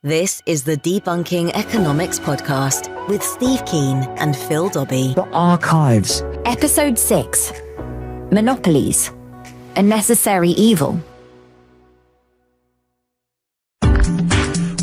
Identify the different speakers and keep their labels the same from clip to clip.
Speaker 1: This is the Debunking Economics podcast with Steve Keen and Phil Dobbie.
Speaker 2: The Archives.
Speaker 3: Episode 6. Monopolies. A Necessary Evil.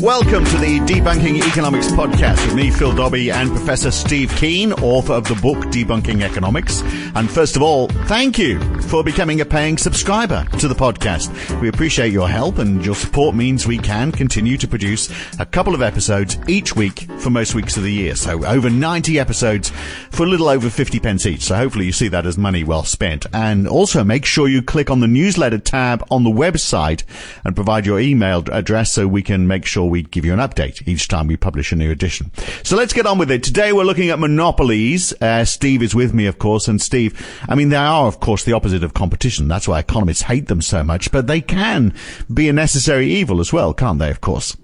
Speaker 4: Welcome to the Debunking Economics podcast with me, Phil Dobbie, and Professor Steve Keen, author of the book Debunking Economics. And first of all, thank you for becoming a paying subscriber to the podcast. We appreciate your help, and your support means we can continue to produce a couple of episodes each week for most weeks of the year. So over 90 episodes for a little over 50 pence each. So hopefully you see that as money well spent. And also make sure you click on the newsletter tab on the website and provide your email address so we can make sure we give you an update each time we publish a new edition. So let's get on with it. Today we're looking at monopolies. Steve is with me, of course. And Steve, I mean, they are, of course, the opposite of competition. That's why economists hate them so much. But they can be a necessary evil as well, can't they, of course?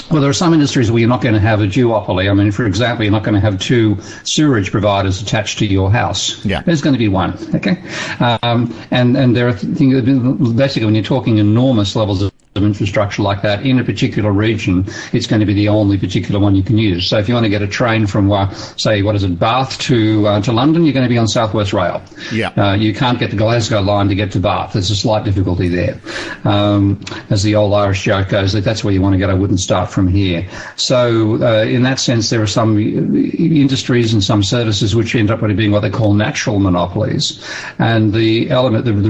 Speaker 5: Well, there are some industries where you're not going to have a duopoly. I mean, for example, you're not going to have two sewerage providers attached to your house.
Speaker 4: Yeah.
Speaker 5: There's going to be one, okay? And there are things, basically, when you're talking enormous levels of infrastructure like that in a particular region, it's going to be the only particular one you can use. So if you want to get a train from, say, Bath to London, you're going to be on South West Rail.
Speaker 4: Yeah.
Speaker 5: You can't get the Glasgow line to get to Bath. There's a slight difficulty there. As the old Irish joke goes, that's where you want to get. I wouldn't start from here. So in that sense, there are some industries and some services which end up being what they call natural monopolies. And the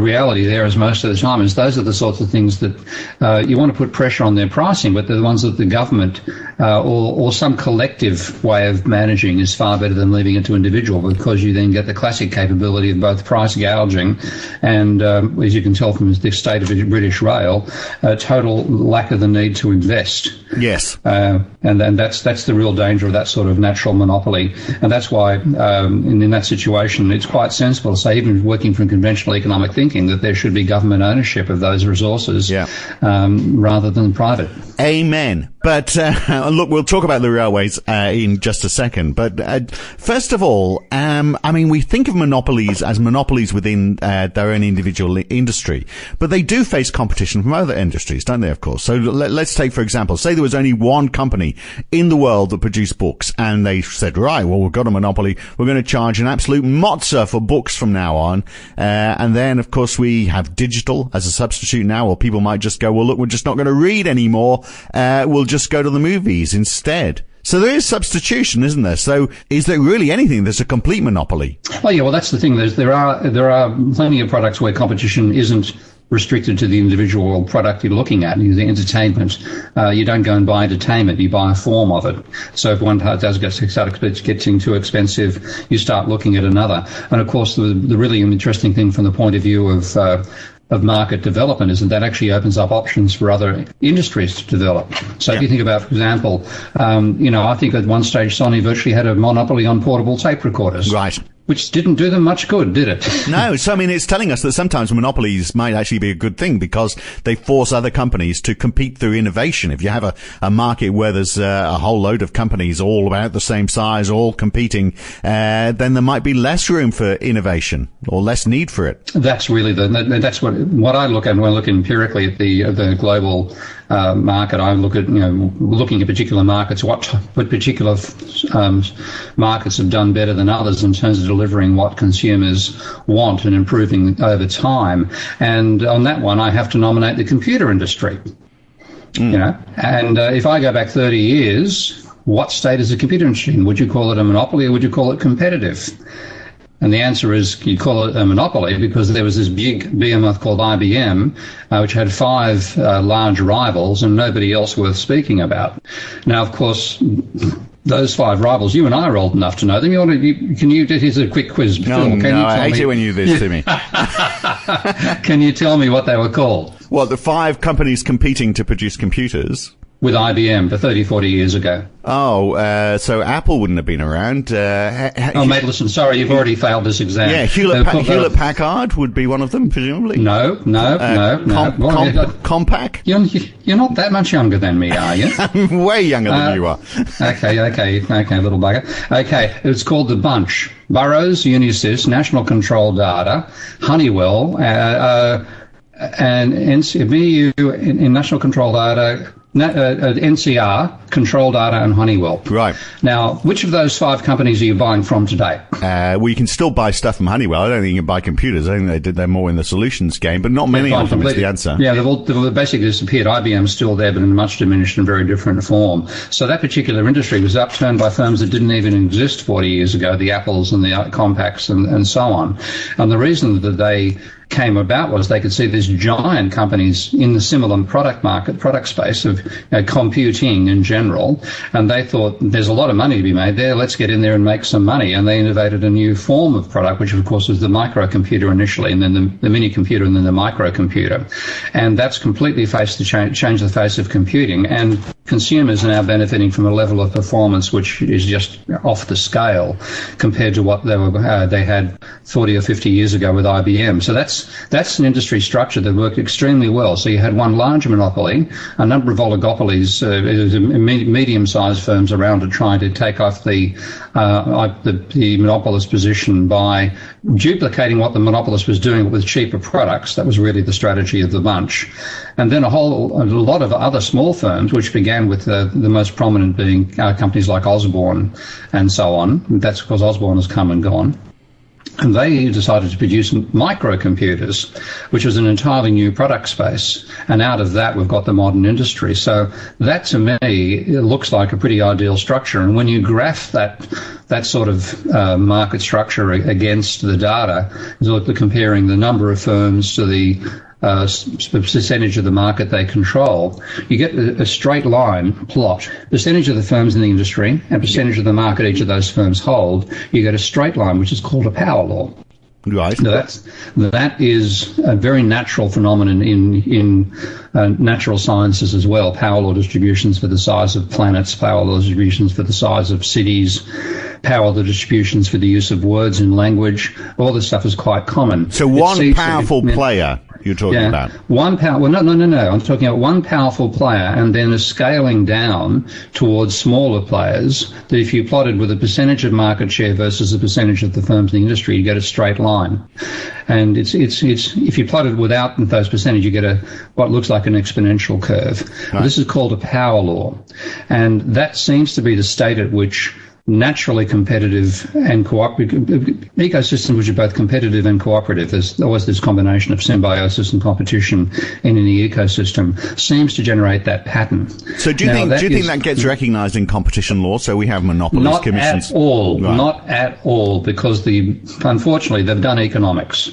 Speaker 5: reality there is most of the time is those are the sorts of things that you want to put pressure on their pricing, but they're the ones that the government or some collective way of managing is far better than leaving it to individual, because you then get the classic capability of both price gouging and, as you can tell from the state of British Rail, a total lack of the need to invest.
Speaker 4: Yes.
Speaker 5: And that's the real danger of that sort of natural monopoly. And that's why in that situation, it's quite sensible to say, even working from conventional economic thinking, that there should be government ownership of those resources. Yeah. Rather than private.
Speaker 4: Amen. But look, we'll talk about the railways in just a second. But first of all, I mean, we think of monopolies as monopolies within their own individual industry, but they do face competition from other industries, don't they, of course? So let's take, for example, say there was only one company in the world that produced books, and they said, right, well, we've got a monopoly. We're going to charge an absolute mozza for books from now on. And then, of course, we have digital as a substitute now, or people might just go, well, look, we're just not going to read anymore. We'll just go to the movies instead. So there is substitution, isn't there? So is there really anything that's a complete monopoly?
Speaker 5: Well, yeah, well, that's the thing. There are plenty of products where competition isn't restricted to the individual product you're looking at. The entertainment, you don't go and buy entertainment, you buy a form of it. So if one does start getting too expensive, you start looking at another. And of course, the really interesting thing from the point of view of market development is that actually opens up options for other industries to develop. So if you think about, for example, I think at one stage Sony virtually had a monopoly on portable tape recorders.
Speaker 4: Right.
Speaker 5: Which didn't do them much good, did it?
Speaker 4: No. So, I mean, it's telling us that sometimes monopolies might actually be a good thing because they force other companies to compete through innovation. If you have a market where there's a whole load of companies all about the same size, all competing, then there might be less room for innovation or less need for it.
Speaker 5: That's really that's what I look at when I look empirically at the global market. I look at, looking at particular markets, what particular markets have done better than others in terms of delivering what consumers want and improving over time. And on that one, I have to nominate the computer industry. And if I go back 30 years, what state is the computer industry in? Would you call it a monopoly or would you call it competitive? And the answer is you call it a monopoly because there was this big behemoth called IBM, which had 5 large rivals and nobody else worth speaking about. Now, of course, those 5 rivals, you and I are old enough to know them. Here's a quick quiz.
Speaker 4: Phil, I hate it when you do this to me.
Speaker 5: Can you tell me what they were called?
Speaker 4: Well, the 5 companies competing to produce computers.
Speaker 5: With IBM for 30, 40 years ago.
Speaker 4: Oh, so Apple wouldn't have been around.
Speaker 5: Mate, listen, sorry, you've already failed this exam.
Speaker 4: Yeah, Hewlett-Packard would be one of them, presumably.
Speaker 5: No.
Speaker 4: Compaq?
Speaker 5: You're not that much younger than me, are you?
Speaker 4: I'm way younger than you are.
Speaker 5: Okay, little bugger. Okay, it's called The Bunch. Burroughs, Unisys, National Control Data, Honeywell, and NCBU in National Control Data, NCR, Control Data, and Honeywell.
Speaker 4: Right.
Speaker 5: Now, which of those 5 companies are you buying from today?
Speaker 4: Well, you can still buy stuff from Honeywell. I don't think you can buy computers. I think they're more in the solutions game, but not many of them is the answer.
Speaker 5: Yeah, they've basically disappeared. IBM's still there, but in a much diminished and very different form. So that particular industry was upturned by firms that didn't even exist 40 years ago, the Apples and the Compaqs and so on. And the reason that they came about was they could see these giant companies in the similar product space of computing in general, and they thought there's a lot of money to be made there, let's get in there and make some money. And they innovated a new form of product, which of course was the microcomputer initially, and then the mini computer, and then the microcomputer. And that's completely changed the face of computing, and consumers are now benefiting from a level of performance which is just off the scale compared to what they had 40 or 50 years ago with IBM. So that's an industry structure that worked extremely well. So you had one large monopoly, a number of oligopolies, medium-sized firms around it trying to take off the monopolist position by duplicating what the monopolist was doing with cheaper products. That was really the strategy of the bunch. And then a lot of other small firms, which began with the most prominent being companies like Osborne and so on. That's because Osborne has come and gone. And they decided to produce microcomputers, which was an entirely new product space. And out of that, we've got the modern industry. So that, to me, it looks like a pretty ideal structure. And when you graph that sort of market structure against the data, you look at comparing the number of firms to the percentage of the market they control, you get a straight line plot. Percentage of the firms in the industry and percentage of the market each of those firms hold, you get a straight line, which is called a power law.
Speaker 4: Right.
Speaker 5: Now that is a very natural phenomenon in natural sciences as well. Power law distributions for the size of planets, power law distributions for the size of cities, power law distributions for the use of words in language. All this stuff is quite common.
Speaker 4: So one powerful player you're talking about? No. I'm talking about one powerful player and then a scaling down towards smaller players that if you plotted with a percentage of market share versus a percentage of the firms in the industry, you get a straight line. And it's if you plot it without those percentages, you get what looks like an exponential curve. Right. This is called a power law. And that seems to be the state at which naturally competitive and cooperative ecosystems, which are both competitive and cooperative. There's always this combination of symbiosis and competition in any ecosystem, seems to generate that pattern. So do you think that gets recognised in competition law? So we have monopolies, commissions?
Speaker 5: Not at all. Right. Not at all, because unfortunately they've done economics.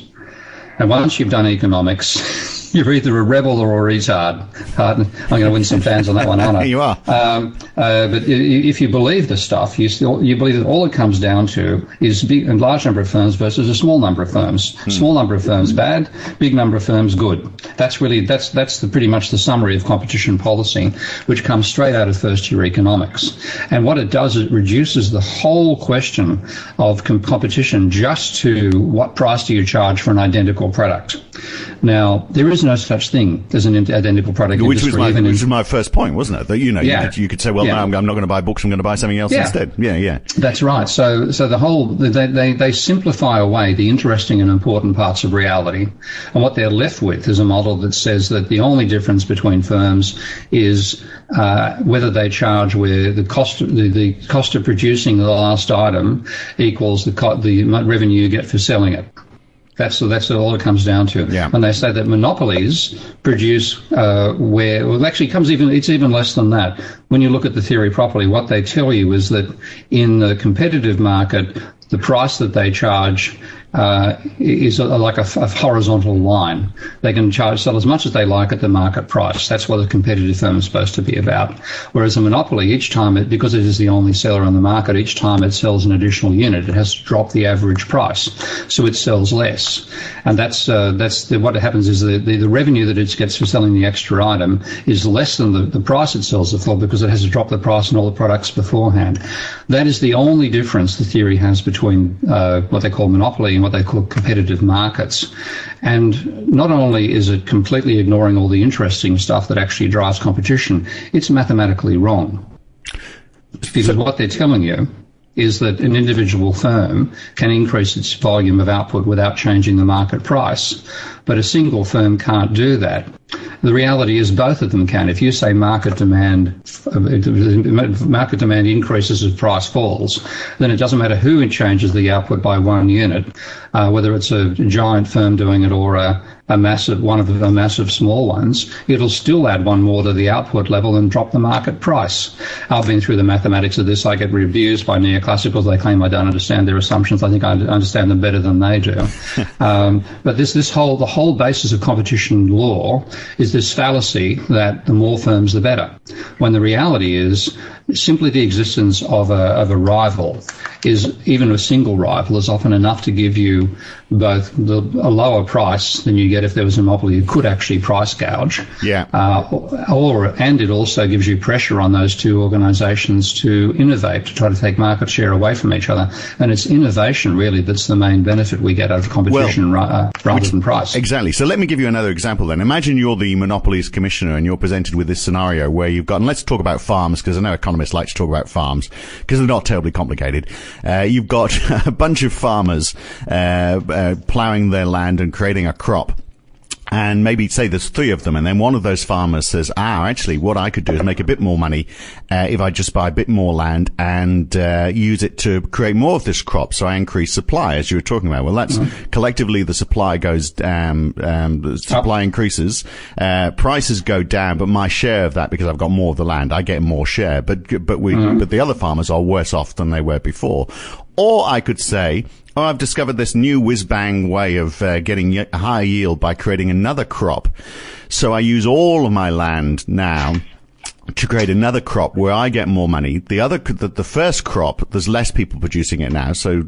Speaker 5: And once you've done economics, you're either a rebel or a retard. I'm going to win some fans on that one, aren't I?
Speaker 4: You are.
Speaker 5: But if you believe this stuff, you believe that all it comes down to is a large number of firms versus a small number of firms. Small number of firms bad, big number of firms good. That's pretty much the summary of competition policy, which comes straight out of first-year economics. And what it does is it reduces the whole question of competition just to what price do you charge for an identical product. Now, there is no such thing as an identical product industry.
Speaker 4: Which was my first point, wasn't it? That, you could say, well, no, I'm not going to buy books, I'm going to buy something else instead. Yeah.
Speaker 5: That's right. So the whole, they simplify away the interesting and important parts of reality. And what they're left with is a model that says that the only difference between firms is whether they charge where the cost of producing the last item equals the revenue you get for selling it. That's all it comes down to. Yeah. When they say that monopolies produce it's even less than that. When you look at the theory properly, what they tell you is that in the competitive market, the price that they charge is like a horizontal line. They can sell as much as they like at the market price. That's what a competitive firm is supposed to be about. Whereas a monopoly, each time because it is the only seller on the market, each time it sells an additional unit, it has to drop the average price, so it sells less. And what happens is the revenue that it gets for selling the extra item is less than the price it sells it for, because it has to drop the price on all the products beforehand. That is the only difference the theory has between what they call monopoly and what they call competitive markets. And not only is it completely ignoring all the interesting stuff that actually drives competition, it's mathematically wrong. Because what they're telling you is that an individual firm can increase its volume of output without changing the market price, but a single firm can't do that The reality is both of them can. If you say market demand increases as price falls, then it doesn't matter who changes the output by 1 unit, whether it's a giant firm doing it or a massive small ones, it'll still add one more to the output level and drop the market price. I've been through the mathematics of this. I get reviews by neoclassicals. They claim I don't understand their assumptions. I think I understand them better than they do. But the whole basis of competition law is this fallacy that the more firms, the better. When the reality is simply the existence of a rival is, even a single rival, is often enough to give you both a lower price than you get if there was a monopoly who could actually price gouge.
Speaker 4: Yeah.
Speaker 5: And it also gives you pressure on those two organisations to innovate, to try to take market share away from each other. And it's innovation, really, that's the main benefit we get out of competition rather than price.
Speaker 4: Exactly. So let me give you another example then. Imagine you're the Monopolies Commissioner and you're presented with this scenario where you've got, and let's talk about farms, because I know economists like to talk about farms because they're not terribly complicated. You've got a bunch of farmers ploughing their land and creating a crop. And maybe say there's 3 of them, and then one of those farmers says, actually, what I could do is make a bit more money if I just buy a bit more land and use it to create more of this crop. So I increase supply, as you were talking about. Well, that's collectively the supply goes down, the supply increases, prices go down, but my share of that, because I've got more of the land, I get more share. But the other farmers are worse off than they were before. Or I could say, I've discovered this new whiz-bang way of getting a higher yield by creating another crop. So I use all of my land now to create another crop where I get more money. The first crop, there's less people producing it now, so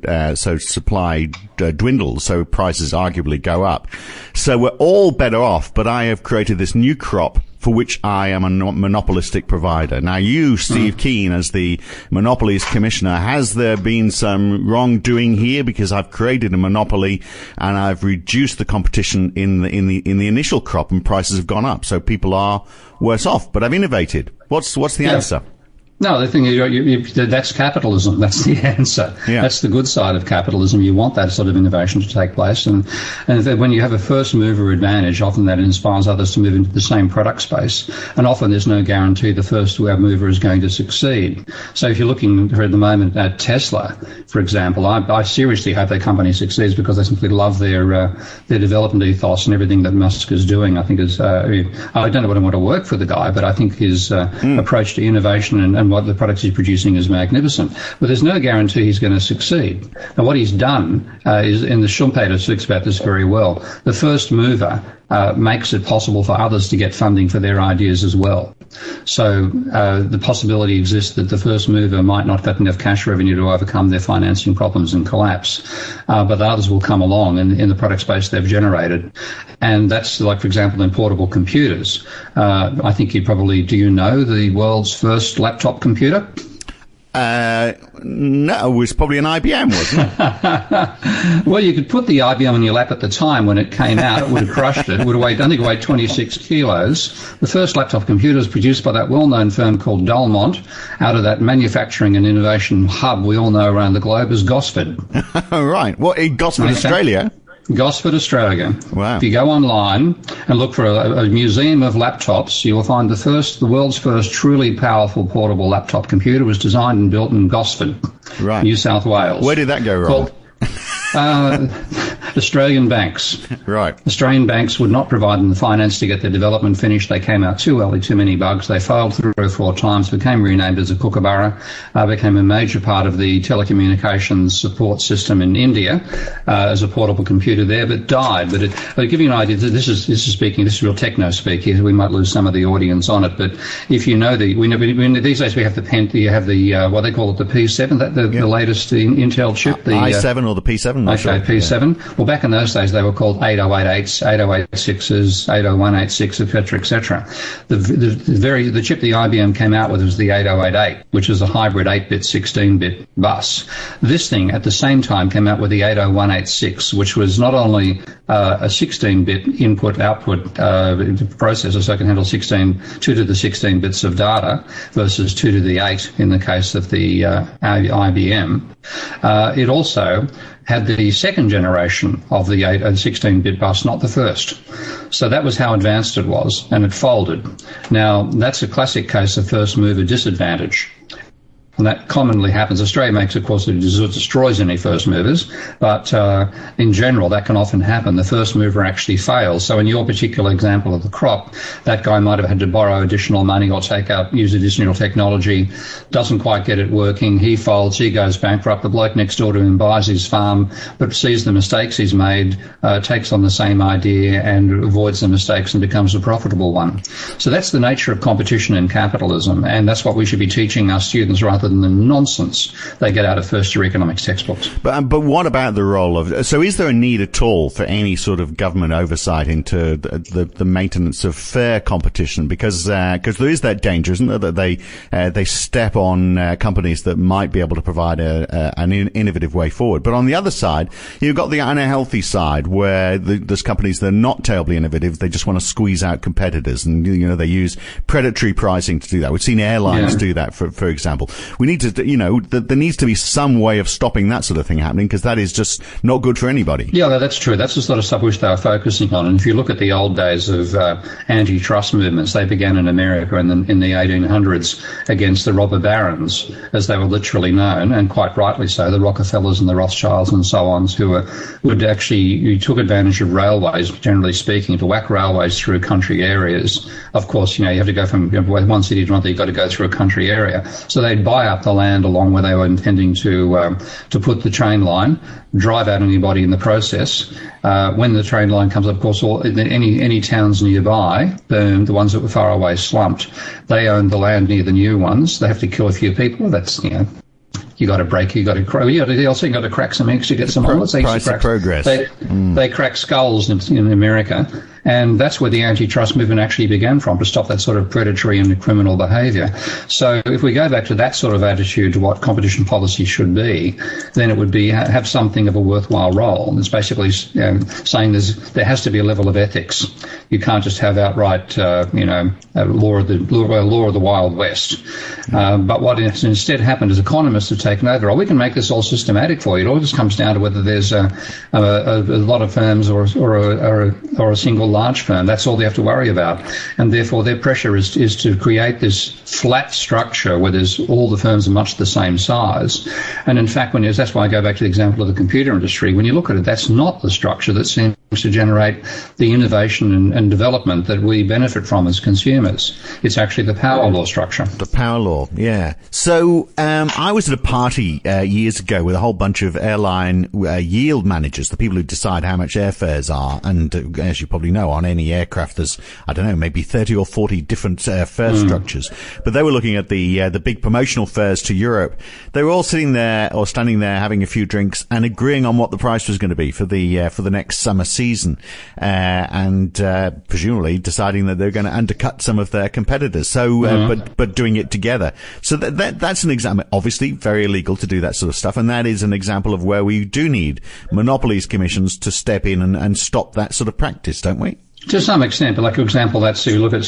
Speaker 4: supply dwindles, so prices arguably go up. So we're all better off, but I have created this new crop for which I am a monopolistic provider. Now, you, Steve Keen, as the Monopolies Commissioner, has there been some wrongdoing here because I've created a monopoly and I've reduced the competition in the initial crop and prices have gone up, so people are worse off? But I've innovated. What's the answer?
Speaker 5: No, the thing is, that's capitalism. That's the answer.
Speaker 4: Yeah.
Speaker 5: That's the good side of capitalism. You want that sort of innovation to take place. And when you have a first mover advantage, often that inspires others to move into the same product space. And often there's no guarantee the first mover is going to succeed. So if you're looking at the moment at Tesla, for example, I seriously hope their company succeeds because I simply love their development ethos and everything that Musk is doing. I think I don't know what I want to work for the guy, but I think his approach to innovation and what the products he's producing is magnificent. But there's no guarantee he's going to succeed. Now, what he's done is, and the Schumpeter speaks about this very well, the first mover makes it possible for others to get funding for their ideas as well. So the possibility exists that the first mover might not get enough cash revenue to overcome their financing problems and collapse, but others will come along in the product space they've generated. And that's like, for example, in portable computers. I think do you know the world's first laptop computer?
Speaker 4: No, it was probably an IBM, wasn't
Speaker 5: it? Well, you could put the IBM on your lap at the time when it came out. It would have crushed it. It would have weighed, I think it weighed 26 kilos. The first laptop computer was produced by that well-known firm called Dalmont out of that manufacturing and innovation hub we all know around the globe as Gosford.
Speaker 4: Right. Well, in Gosford, Australia?
Speaker 5: Gosford, Australia.
Speaker 4: Wow.
Speaker 5: If you go online and look for a museum of laptops, you will find the world's first truly powerful portable laptop computer was designed and built in Gosford,
Speaker 4: right,
Speaker 5: New South Wales.
Speaker 4: Where did that go wrong?
Speaker 5: Australian banks.
Speaker 4: Right.
Speaker 5: Australian banks would not provide them the finance to get their development finished. They came out too early, too many bugs. They failed 3 or 4 times, became renamed as a kookaburra, became a major part of the telecommunications support system in India as a portable computer there, but died. But I'll give you an idea. This is real techno speak here. We might lose some of the audience on it, but if you know these days we have what they call it, the P7, the latest Intel chip, the
Speaker 4: i7 or the P7.
Speaker 5: Okay, P7. Yeah. Well, back in those days, they were called 8088s, 8086s, 80186, etc., etc. The chip the IBM came out with was the 8088, which is a hybrid 8-bit, 16-bit bus. This thing, at the same time, came out with the 80186, which was not only a 16-bit input-output processor, so it can handle 2 to the 16 bits of data versus 2 to the 8 in the case of the IBM. It also had the second generation of the 16-bit bus, not the first. So that was how advanced it was, and it folded. Now, that's a classic case of first mover disadvantage. And that commonly happens. Australia makes, of course, it destroys any first movers, but in general, that can often happen. The first mover actually fails. So in your particular example of the crop, that guy might have had to borrow additional money or use additional technology, doesn't quite get it working, he folds, he goes bankrupt. The bloke next door to him buys his farm, but sees the mistakes he's made, takes on the same idea and avoids the mistakes and becomes a profitable one. So that's the nature of competition in capitalism, and that's what we should be teaching our students rather than the nonsense they get out of first-year economics textbooks.
Speaker 4: But what about the role of... So is there a need at all for any sort of government oversight into the maintenance of fair competition? Because there is that danger, isn't there, that they step on companies that might be able to provide an innovative way forward. But on the other side, you've got the unhealthy side where there's companies that are not terribly innovative. They just want to squeeze out competitors, and they use predatory pricing to do that. We've seen airlines do that, for example. We need to, there needs to be some way of stopping that sort of thing happening, because that is just not good for anybody.
Speaker 5: Yeah, that's true. That's the sort of stuff which they are focusing on. And if you look at the old days of antitrust movements, they began in America in the 1800s against the robber barons, as they were literally known, and quite rightly so, the Rockefellers and the Rothschilds and so on, who took advantage of railways, generally speaking, to whack railways through country areas. Of course, you have to go from one city to another, you've got to go through a country area. So they'd buy up the land along where they were intending to put the train line, drive out anybody in the process. When the train line comes up, of course, any towns nearby, the ones that were far away, slumped. They owned the land near the new ones. They have to kill a few people. That's, you got to break, you got to crack some eggs to get some omelets.
Speaker 4: Price of progress.
Speaker 5: They crack skulls in America, and that's where the antitrust movement actually began from, to stop that sort of predatory and criminal behaviour. So if we go back to that sort of attitude to what competition policy should be, then it would be have something of a worthwhile role. It's basically saying there has to be a level of ethics. You can't just have outright, law of the Wild West. But what has instead happened is economists have taken over. We can make this all systematic for you. It all just comes down to whether there's a lot of firms or a single large firm. That's all they have to worry about. And therefore their pressure is to create this flat structure where all the firms are much the same size. And in fact, that's why I go back to the example of the computer industry. When you look at it, that's not the structure that seems to generate the innovation and development that we benefit from as consumers. It's actually the power law structure.
Speaker 4: The power law, yeah. So I was at a party years ago with a whole bunch of airline yield managers, the people who decide how much airfares are. And as you probably know, on any aircraft there's, I don't know, maybe 30 or 40 different fare structures. But they were looking at the big promotional fares to Europe. They were all sitting there or standing there having a few drinks and agreeing on what the price was going to be for the next summer season, and presumably deciding that they're going to undercut some of their competitors. So, but doing it together. So that's an example. Obviously, very illegal to do that sort of stuff, and that is an example of where we do need monopolies commissions to step in and stop that sort of practice, don't we?
Speaker 5: To some extent, but like, for example, that's, if you look at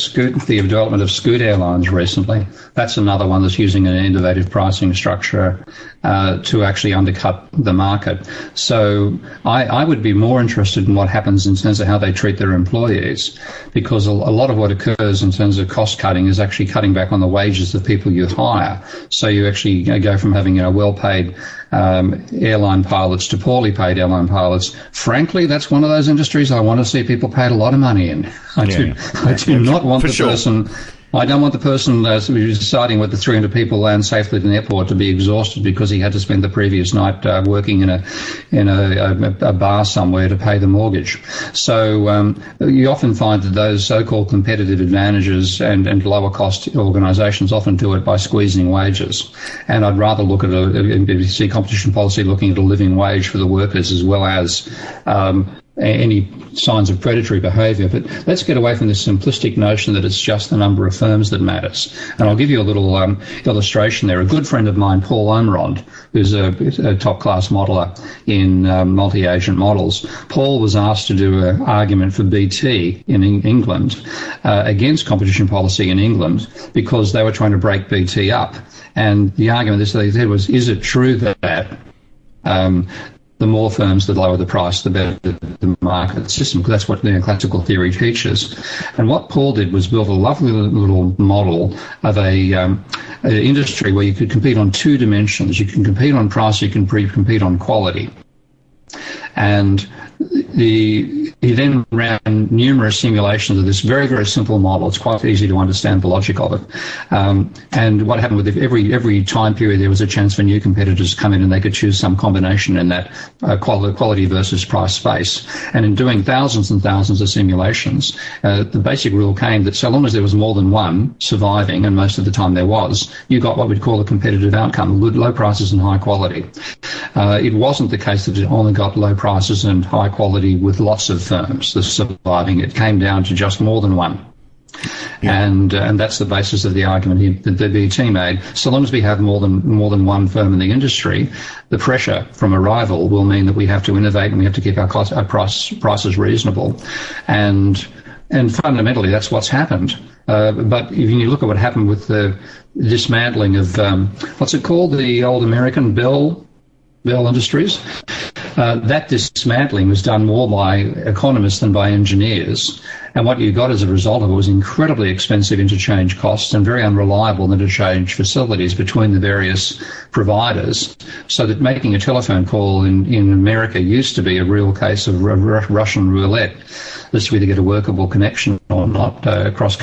Speaker 5: the development of Scoot Airlines recently, that's another one that's using an innovative pricing structure to actually undercut the market. So I would be more interested in what happens in terms of how they treat their employees, because a lot of what occurs in terms of cost cutting is actually cutting back on the wages of people you hire. So you actually go from having well-paid airline pilots to poorly paid airline pilots. Frankly, that's one of those industries I want to see people paid a lot of money in. I do not want the person... I don't want the person deciding whether 300 people land safely at an airport to be exhausted because he had to spend the previous night working in a bar somewhere to pay the mortgage. So you often find that those so-called competitive advantages and lower cost organisations often do it by squeezing wages. And I'd rather look at see competition policy looking at a living wage for the workers as well as any signs of predatory behaviour. But let's get away from this simplistic notion that it's just the number of firms that matters. And I'll give you a little illustration there. A good friend of mine, Paul Omrond, who's a top-class modeller in multi-agent models, Paul was asked to do an argument for BT in England against competition policy in England because they were trying to break BT up. And the argument that they said was, is it true that the more firms, the lower the price, the better the market system, because that's what neoclassical theory teaches. And what Paul did was build a lovely little model of an industry where you could compete on two dimensions. You can compete on price, you can compete on quality. And he then ran numerous simulations of this very, very simple model. It's quite easy to understand the logic of it. And what happened with every time period, there was a chance for new competitors to come in and they could choose some combination in that quality versus price space. And in doing thousands and thousands of simulations, the basic rule came that so long as there was more than one surviving, and most of the time there was, you got what we'd call a competitive outcome, low prices and high quality. It wasn't the case that it only got low prices and high quality with lots of firms that surviving. It came down to just more than one. Yeah. And that's the basis of the argument that the BT made. So long as we have more than one firm in the industry, the pressure from a rival will mean that we have to innovate and we have to keep our prices reasonable. And fundamentally, that's what's happened. But if you look at what happened with the dismantling of what's it called, the old American Bell Industries. That dismantling was done more by economists than by engineers. And what you got as a result of it was incredibly expensive interchange costs and very unreliable interchange facilities between the various providers, so that making a telephone call in America used to be a real case of Russian roulette as to whether to get a workable connection or not across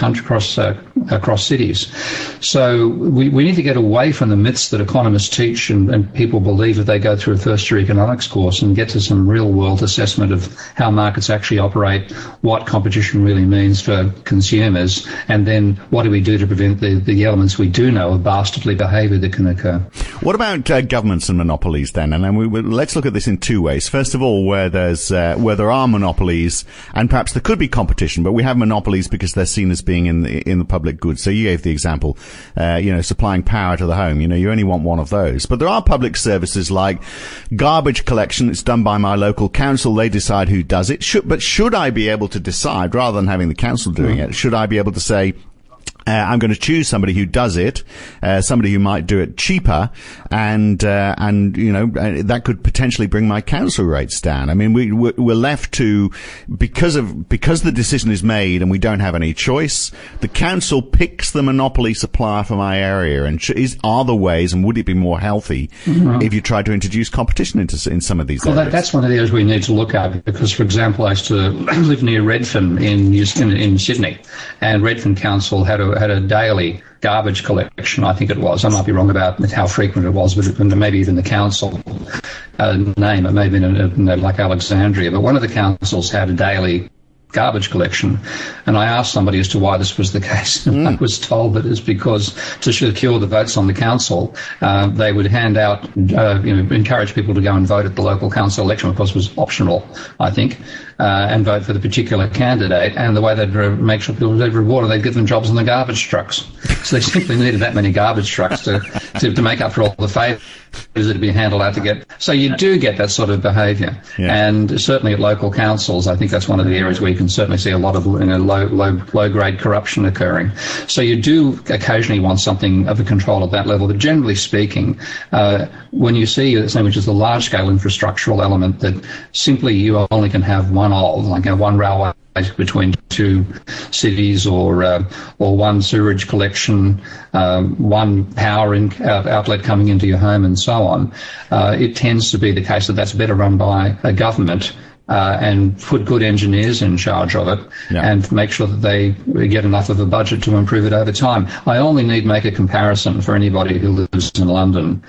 Speaker 5: cities. So we need to get away from the myths that economists teach and people believe if they go through a first-year economics course and get to some real-world assessment of how markets actually operate, what competition really means for consumers, and then what do we do to prevent the elements we do know of dastardly behaviour that can occur.
Speaker 4: What about governments and monopolies then? And then let's look at this in two ways. First of all, where there are monopolies, and perhaps there could be competition, but we have monopolies because they're seen as being in the public good. So you gave the example, supplying power to the home. You only want one of those. But there are public services like garbage collection. It's done by my local council. They decide who does it. Should I be able to decide, rather than having the council doing it, should I be able to say, I'm going to choose somebody who does it, somebody who might do it cheaper, and that could potentially bring my council rates down. I mean, we're left to, because the decision is made and we don't have any choice, the council picks the monopoly supplier for my area. And are there ways, and would it be more healthy if you tried to introduce competition in some of these areas? That's
Speaker 5: one of the areas we need to look at, because, for example, I used to live near Redfern in Sydney, and Redfern Council had a daily garbage collection, I think it was. I might be wrong about how frequent it was, but maybe even the council name, it may have been like Alexandria, but one of the councils had a daily garbage collection, and I asked somebody as to why this was the case, and I was told that it's because to secure the votes on the council, they would hand out, encourage people to go and vote at the local council election, of course it was optional, I think, and vote for the particular candidate, and the way they'd make sure people were rewarded, they'd give them jobs in the garbage trucks. So they simply needed that many garbage trucks to make up for all the favours that had been handled out to get. So you do get that sort of behaviour. Yeah. And certainly at local councils, I think that's one of the areas where you can certainly see a lot of low-grade corruption occurring. So you do occasionally want something of a control at that level. But generally speaking, when you see something which is the large-scale infrastructural element that simply you only can have one of, like one railway between two cities, or one sewerage collection, one power outlet coming into your home, and so on, it tends to be the case that that's better run by a government, and put good engineers in charge of it, and make sure that they get enough of a budget to improve it over time. I only need make a comparison for anybody who lives in London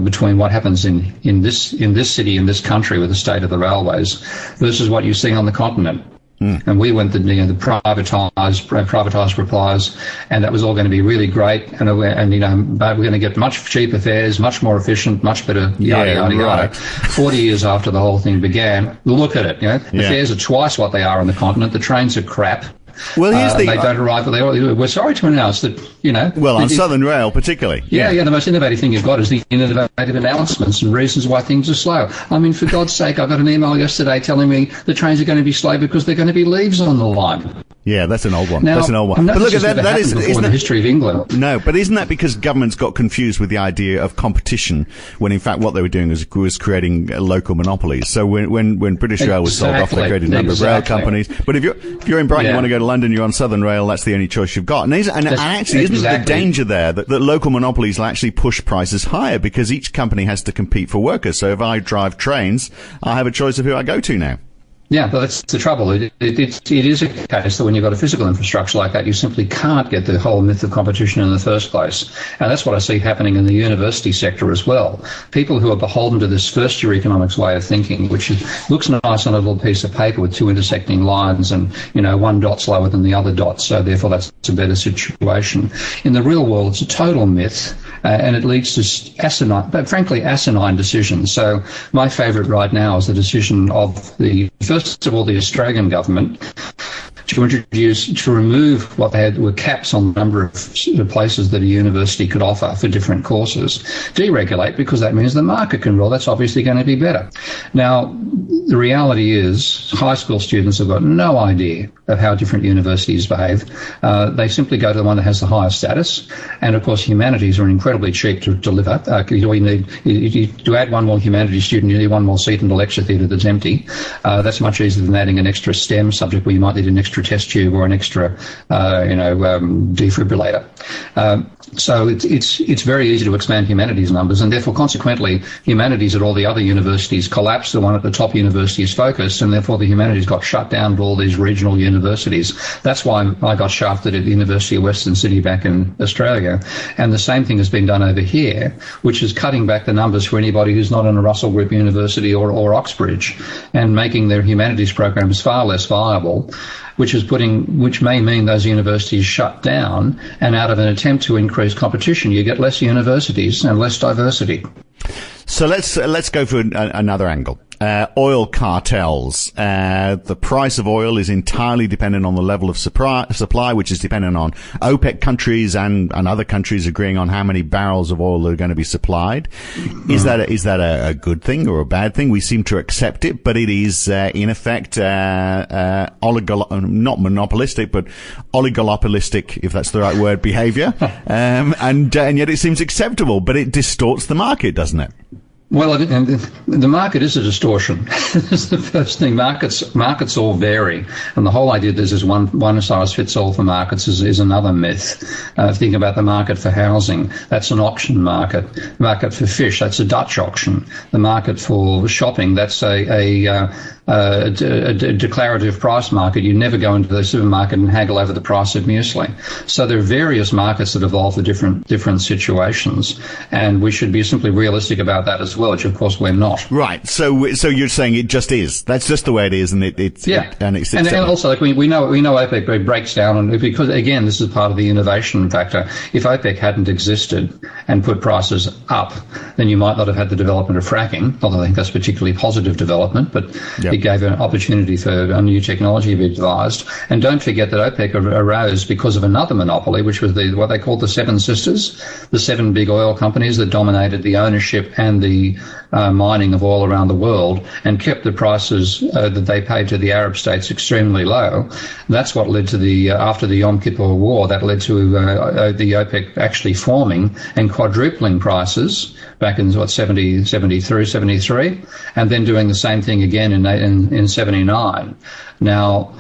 Speaker 5: between what happens in this city, in this country, with the state of the railways, versus what you see on the continent. And we went the privatised replies, and that was all going to be really great, but we're going to get much cheaper fares, much more efficient, much better, yada. 40 years after the whole thing began, look at it. The fares are twice what they are on the continent. The trains are crap.
Speaker 4: Well, here's
Speaker 5: they don't arrive. We're sorry to announce that,
Speaker 4: Well, on Southern Rail particularly.
Speaker 5: The most innovative thing you've got is the innovative announcements and reasons why things are slow. I mean, for God's sake, I got an email yesterday telling me the trains are going to be slow because there are going to be leaves on the line.
Speaker 4: Yeah, that's an old one.
Speaker 5: Now,
Speaker 4: that's an old one.
Speaker 5: But look at that. That is
Speaker 4: in
Speaker 5: the history of England.
Speaker 4: No, but isn't that because governments got confused with the idea of competition when in fact what they were doing was creating local monopolies? So when British Rail was sold off, they created a number of rail companies. But if you're in Brighton, you want to go to London, you're on Southern Rail, that's the only choice you've got. And actually, isn't the danger there that local monopolies will actually push prices higher because each company has to compete for workers? So if I drive trains, I have a choice of who I go to now.
Speaker 5: Yeah, but that's the trouble. It is a case that when you've got a physical infrastructure like that, you simply can't get the whole myth of competition in the first place. And that's what I see happening in the university sector as well. People who are beholden to this first-year economics way of thinking, which looks nice on a little piece of paper with two intersecting lines and, one dot's lower than the other dot, so therefore that's a better situation. In the real world, it's a total myth. And it leads to asinine decisions. So my favourite right now is the decision of first of all, the Australian government to remove what they had were caps on the number of places that a university could offer for different courses. Deregulate, because that means the market can rule. That's obviously going to be better. Now, the reality is high school students have got no idea of how different universities behave. They simply go to the one that has the highest status. And, of course, humanities are incredibly cheap to deliver. To add one more humanities student, you need one more seat in the lecture theatre that's empty. That's much easier than adding an extra STEM subject where you might need an extra test tube or an extra, defibrillator. So it's very easy to expand humanities numbers, and therefore, consequently, humanities at all the other universities collapsed. The one at the top university is focused, and therefore the humanities got shut down to all these regional universities. That's why I got shafted at the University of Western Sydney back in Australia. And the same thing has been done over here, which is cutting back the numbers for anybody who's not in a Russell Group University or Oxbridge, and making their humanities programs far less viable, which may mean those universities shut down, and out of an attempt to increase competition, you get less universities and less diversity.
Speaker 4: So let's go for another angle. Oil cartels. The price of oil is entirely dependent on the level of supply, which is dependent on OPEC countries and other countries agreeing on how many barrels of oil are going to be supplied. Is that a good thing or a bad thing? We seem to accept it, but it is in effect not monopolistic, but oligopolistic, if that's the right word, behavior. And yet it seems acceptable, but it distorts the market, doesn't it?
Speaker 5: Well, the market is a distortion. That's the first thing. Markets all vary, and the whole idea that there's one size fits all for markets is another myth. Think about the market for housing. That's an auction market. The market for fish, that's a Dutch auction. The market for shopping, that's a declarative price market. You never go into the supermarket and haggle over the price of muesli. So there are various markets that evolve for different situations, and we should be simply realistic about that as well, which of course we're not.
Speaker 4: Right. So you're saying it just is. That's just the way it is, and it's
Speaker 5: and also, like we know OPEC breaks down, and because again this is part of the innovation factor. If OPEC hadn't existed and put prices up, then you might not have had the development of fracking. Although I think that's particularly positive development, but it gave an opportunity for a new technology to be devised. And don't forget that OPEC arose because of another monopoly, which was what they called the Seven Sisters, the seven big oil companies that dominated the ownership and the mining of oil around the world, and kept the prices that they paid to the Arab states extremely low. That's what led to after the Yom Kippur War, that led to the OPEC actually forming and quadrupling prices back in 73, and then doing the same thing again in 79. Now,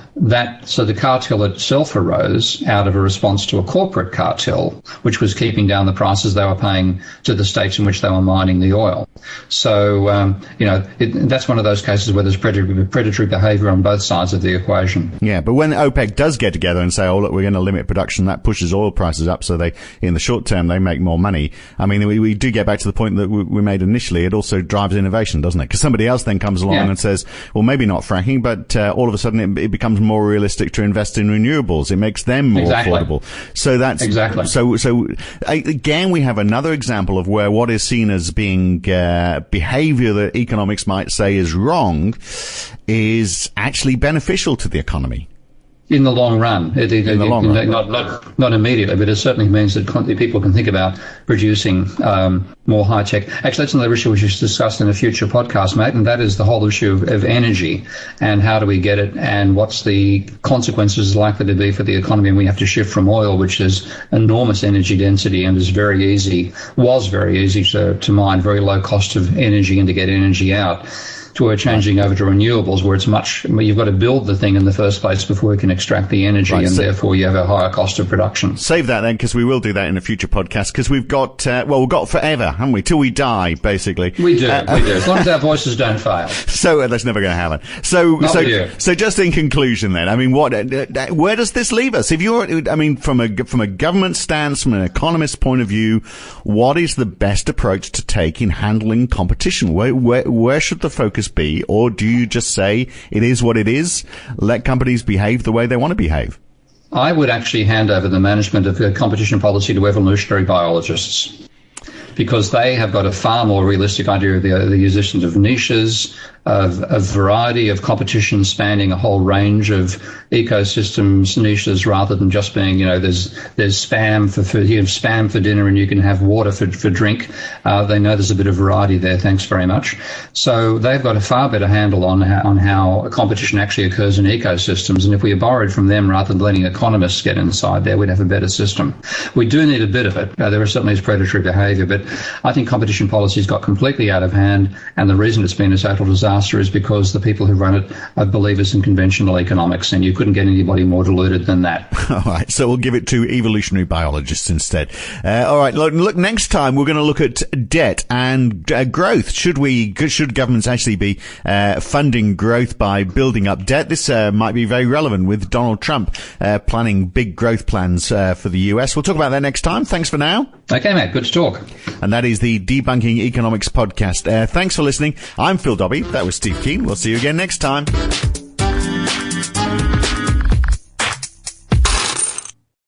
Speaker 5: so the cartel itself arose out of a response to a corporate cartel, which was keeping down the prices they were paying to the states in which they were mining the oil. So, that's one of those cases where there's predatory behavior on both sides of the equation.
Speaker 4: Yeah, but when OPEC does get together and say, oh, look, we're going to limit production, that pushes oil prices up, so in the short term, they make more money. I mean, we do get back to the point that we made initially. It also drives innovation, doesn't it? Because somebody else then comes along and says, well, maybe not fracking, but all of a sudden it becomes more realistic to invest in renewables. It makes them more affordable. So that's
Speaker 5: exactly.
Speaker 4: So again, we have another example of where what is seen as being behavior that economics might say is wrong is actually beneficial to the economy.
Speaker 5: In the long run.
Speaker 4: In the long run.
Speaker 5: Not immediately, but it certainly means that people can think about producing more high-tech. Actually, that's another issue we should discuss in a future podcast, mate, and that is the whole issue of energy and how do we get it and what's the consequences likely to be for the economy. And we have to shift from oil, which is enormous energy density and was very easy to mine, very low cost of energy and to get energy out, to we're changing over to renewables where you've got to build the thing in the first place before we can extract the energy, and therefore you have a higher cost of production.
Speaker 4: Save that then, because we will do that in a future podcast, because we've got forever, haven't we? Till we die, basically.
Speaker 5: We do. As long as our voices don't fail.
Speaker 4: So that's never going to happen. So just in conclusion then, I mean, where does this leave us? From a government stance, from an economist's point of view, what is the best approach to take in handling competition? Where should the focus be, or do you just say it is what it is, let companies behave the way they want to behave?
Speaker 5: I would actually hand over the management of the competition policy to evolutionary biologists, because they have got a far more realistic idea of the existence of niches, of variety of competition spanning a whole range of ecosystems, niches, rather than just being, there's spam for food, you have spam for dinner and you can have water for drink. They know there's a bit of variety there, thanks very much. So they've got a far better handle on how competition actually occurs in ecosystems. And if we borrowed from them rather than letting economists get inside there, we'd have a better system. We do need a bit of it. There certainly is predatory behaviour, but I think competition policy's got completely out of hand, and the reason it's been a total disaster is because the people who run it are believers in conventional economics, and you couldn't get anybody more deluded than that.
Speaker 4: All right, so we'll give it to evolutionary biologists instead. All right, look, next time we're going to look at debt and growth. Should governments actually be funding growth by building up debt? This might be very relevant with Donald Trump planning big growth plans for the US. We'll talk about that next time. Thanks for now.
Speaker 5: Okay, mate, good to talk.
Speaker 4: And that is the Debunking Economics podcast. Thanks for listening. I'm Phil Dobbie. That was Steve Keen. We'll see you again next time.